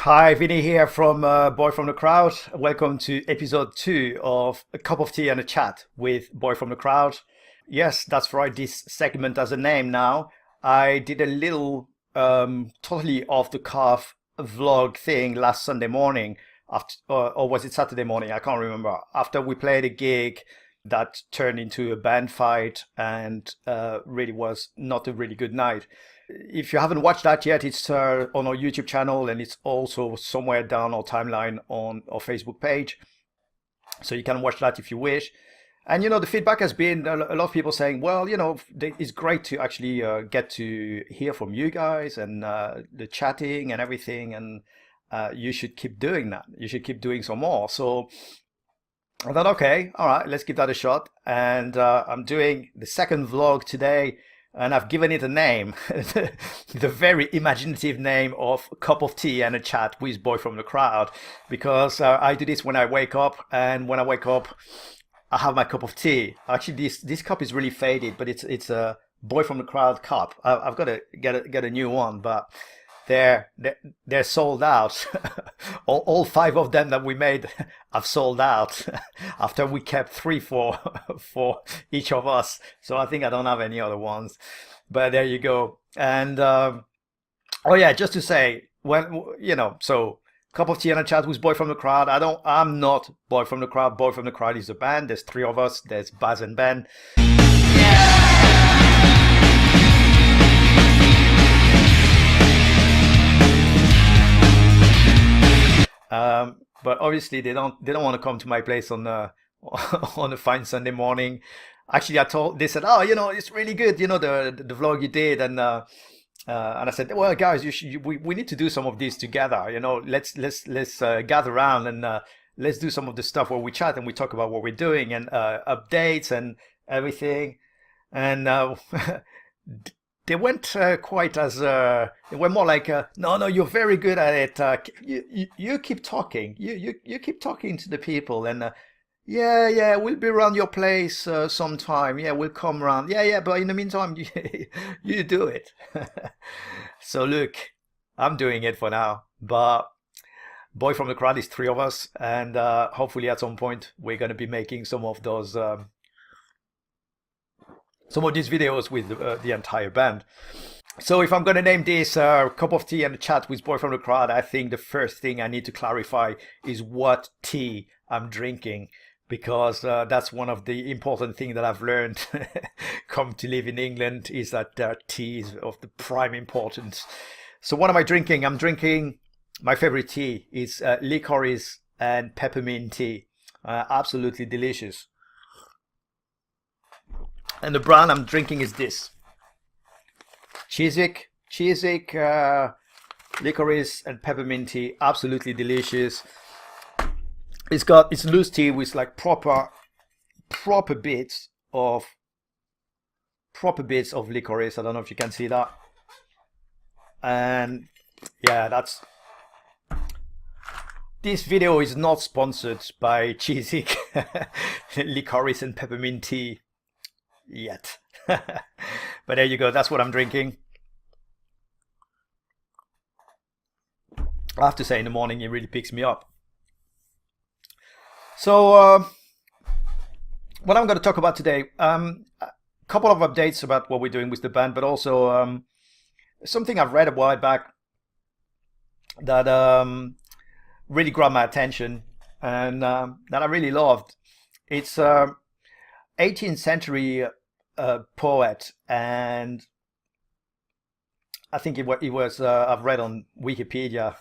Hi, Vinny here from Boy from the Crowd. Welcome to episode 2 of A Cup of Tea and a Chat with Boy from the Crowd. Yes, that's right, this segment has a name now. I did a little totally off the cuff vlog thing last Sunday morning, after, or was it Saturday morning? I can't remember. After we played a gig that turned into a band fight and really was not a really good night. If you haven't watched that yet, it's on our YouTube channel and it's also somewhere down our timeline on our Facebook page. So you can watch that if you wish. And the feedback has been a lot of people saying, well, it's great to actually get to hear from you guys and the chatting and everything. And you should keep doing that. You should keep doing some more. So I thought, okay, all right, let's give that a shot. And I'm doing the second vlog today. And I've given it a name, the very imaginative name of Cup of Tea and a Chat with Boy from the Crowd, because I do this when I wake up, and when I wake up, I have my cup of tea. Actually, this cup is really faded, but it's a Boy from the Crowd cup. I've got to get a new one, but they're sold out. All five of them that we made have sold out after we kept three for each of us. So I think I don't have any other ones. But there you go. And oh yeah, just to say, so cup of tea and a chat with Boy from the Crowd. I'm not Boy from the Crowd. Boy from the Crowd is a band. There's three of us. There's Baz and Ben. But obviously they don't want to come to my place on on a fine Sunday morning. Actually, they said, oh, it's really good, the vlog you did, and I said, well, guys, we need to do some of these together. Let's gather around and let's do some of the stuff where we chat and we talk about what we're doing and updates and everything. And they weren't quite as they were more like no, you're very good at it, you keep talking, you keep talking to the people, and yeah, we'll be around your place sometime, yeah, we'll come around, yeah, but in the meantime you do it. So look, I'm doing it for now, but Boy from the Crowd is three of us, and hopefully at some point we're going to be making some of these videos with the entire band. So if I'm going to name this Cup of Tea and a Chat with Boy from the Crowd, I think the first thing I need to clarify is what tea I'm drinking, because that's one of the important things that I've learned come to live in England, is that tea is of the prime importance. So what am I drinking? I'm drinking, my favorite tea is licorice and peppermint tea. Absolutely delicious. And the brand I'm drinking is this Chiswick, licorice and peppermint tea. Absolutely delicious. It's loose tea with like proper bits of licorice. I don't know if you can see that. And yeah, this video is not sponsored by Chiswick licorice and peppermint tea yet. But there you go, that's what I'm drinking. I have to say, in the morning it really picks me up. So what I'm going to talk about today, a couple of updates about what we're doing with the band, but also something I've read a while back that really grabbed my attention and that I really loved. It's 18th century poet, and I think it was I've read on Wikipedia,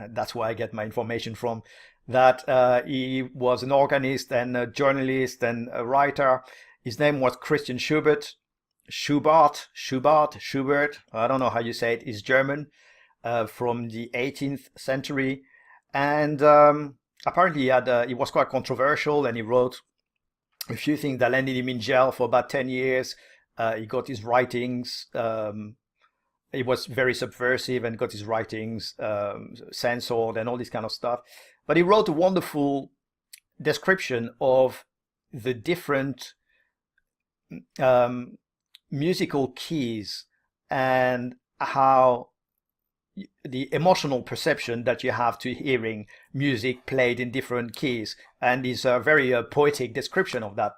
that's where I get my information from, that he was an organist and a journalist and a writer. His name was Christian Schubart, I don't know how you say it. He's German, from the 18th century, and apparently he was quite controversial, and he wrote a few things that landed him in jail for about 10 years. He got his writings, he was very subversive and got his writings censored and all this kind of stuff. But he wrote a wonderful description of the different musical keys and how the emotional perception that you have to hearing music played in different keys, and is a very poetic description of that.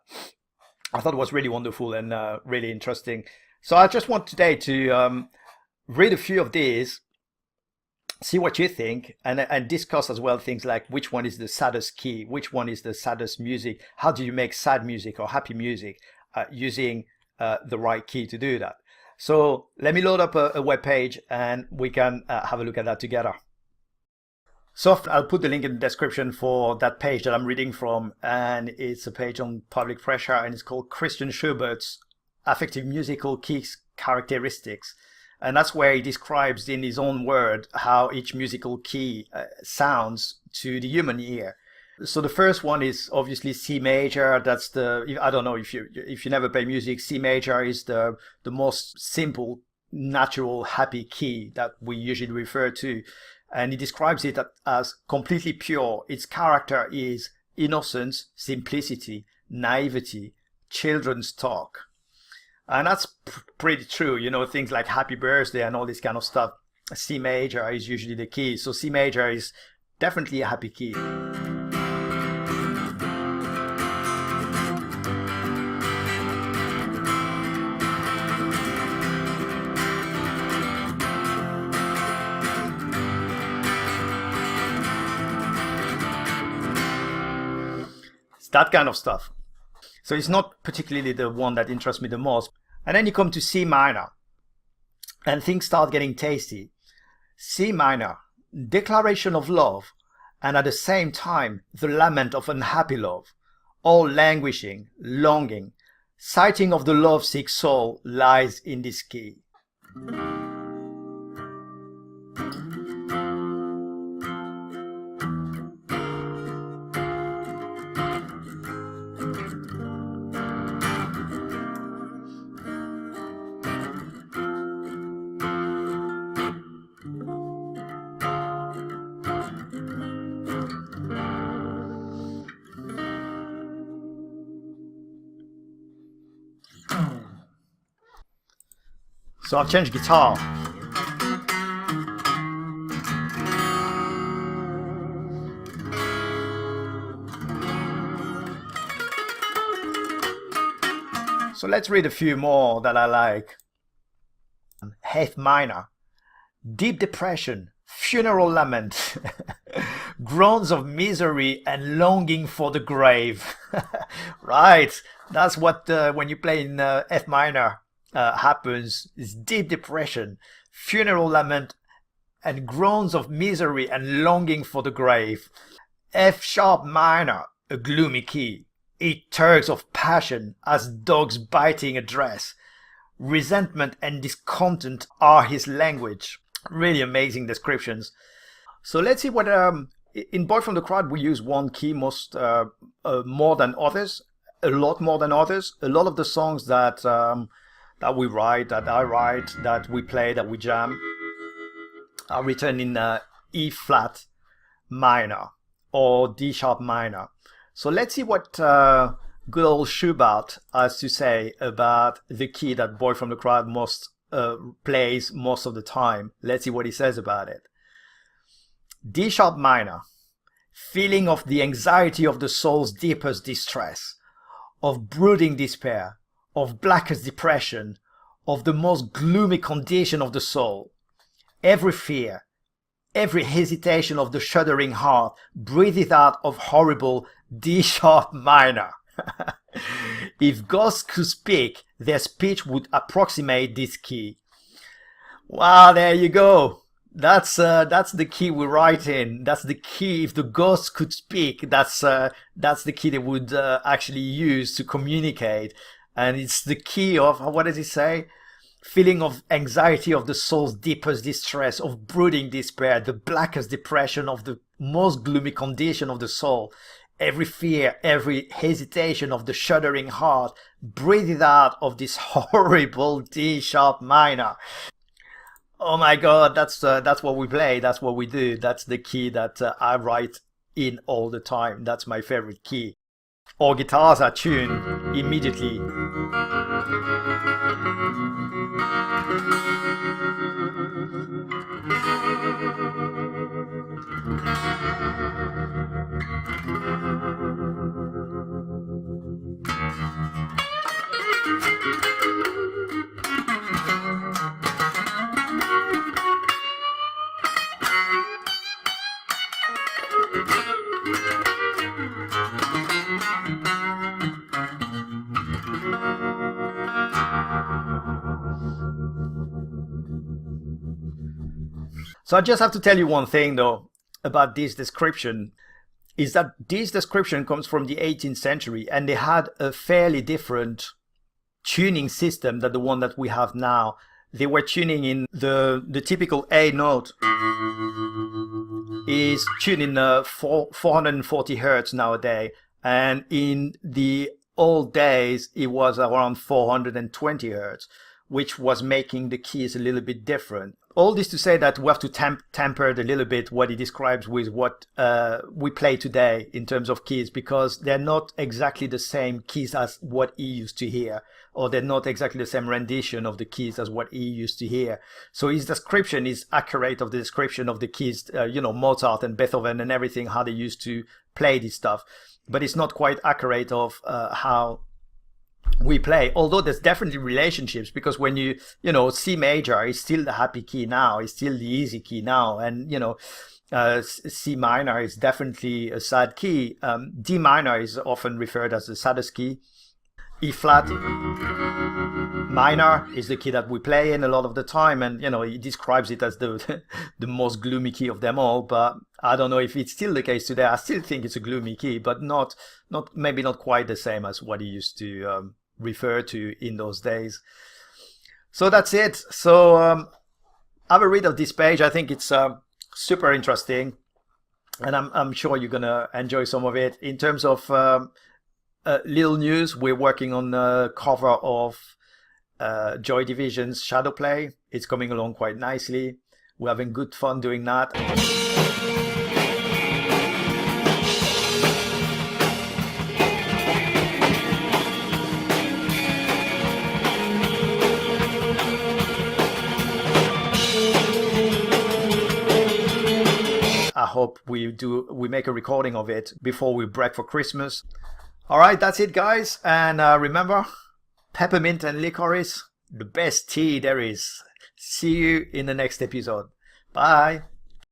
I thought it was really wonderful and really interesting. So I just want today to read a few of these, see what you think, and discuss as well things like which one is the saddest key, which one is the saddest music, how do you make sad music or happy music using the right key to do that. So let me load up a web page and we can have a look at that together. So I'll put the link in the description for that page that I'm reading from, and it's a page on public pressure, and it's called Christian Schubart's Affective Musical Keys Characteristics. And that's where he describes in his own word how each musical key sounds to the human ear. So the first one is obviously C major. That's I don't know if you never play music, C major is the most simple, natural, happy key that we usually refer to. And he describes it as completely pure. Its character is innocence, simplicity, naivety, children's talk. And that's pretty true. You know, things like happy birthday and all this kind of stuff. C major is usually the key. So C major is definitely a happy key. That kind of stuff. So it's not particularly the one that interests me the most. And then you come to C minor, and things start getting tasty. C minor, declaration of love, and at the same time, the lament of unhappy love, all languishing, longing. Sighting of the lovesick soul lies in this key. So I've changed guitar. So let's read a few more that I like. F minor, deep depression, funeral lament, groans of misery and longing for the grave. Right, that's what when you play in F minor happens, is deep depression, funeral lament, and groans of misery and longing for the grave. F sharp minor, a gloomy key. It tugs of passion as dogs biting a dress. Resentment and discontent are his language. Really amazing descriptions. So let's see what in Boy From The Crowd we use one key most more than others, a lot more than others. A lot of the songs that we write, that I write, that we play, that we jam, are written in E flat minor or D sharp minor. So let's see what good old Schubart has to say about the key that Boy From The Crowd most plays most of the time. Let's see what he says about it. D sharp minor, feeling of the anxiety of the soul's deepest distress, of brooding despair, of blackest depression, of the most gloomy condition of the soul. Every fear, every hesitation of the shuddering heart breatheth out of horrible D sharp minor. If ghosts could speak, their speech would approximate this key. Wow, there you go. That's the key we write in. That's the key. If the ghosts could speak, that's the key they would actually use to communicate. And it's the key of, what does he say? Feeling of anxiety of the soul's deepest distress, of brooding despair, the blackest depression of the most gloomy condition of the soul. Every fear, every hesitation of the shuddering heart, breathed out of this horrible D sharp minor. Oh my God, that's what we play. That's what we do. That's the key that I write in all the time. That's my favorite key. Our guitars are tuned immediately. So I just have to tell you one thing though about this description, is that this description comes from the 18th century and they had a fairly different tuning system than the one that we have now. They were tuning in the typical A note is tuning 440 hertz nowadays, and in the old days it was around 420 hertz, which was making the keys a little bit different. All this to say that we have to temper a little bit what he describes with what we play today in terms of keys, because they're not exactly the same keys as what he used to hear, or they're not exactly the same rendition of the keys as what he used to hear. So his description is accurate of the description of the keys, Mozart and Beethoven and everything, how they used to play this stuff. But it's not quite accurate of how we play, although there's definitely relationships, because when C major is still the happy key now, is still the easy key now, and C minor is definitely a sad key. D minor is often referred as the saddest key. E flat minor is the key that we play in a lot of the time, and he describes it as the the most gloomy key of them all. But I don't know if it's still the case today. I still think it's a gloomy key, but maybe not quite the same as what he used to refer to in those days. So that's it. So have a read of this page. I think it's super interesting, and I'm sure you're gonna enjoy some of it. In terms of little news, we're working on the cover of Joy Division's Shadowplay. It's coming along quite nicely. We're having good fun doing that. I hope we make a recording of it before we break for Christmas. All right, that's it, guys. And remember, peppermint and licorice, the best tea there is. See you in the next episode. Bye.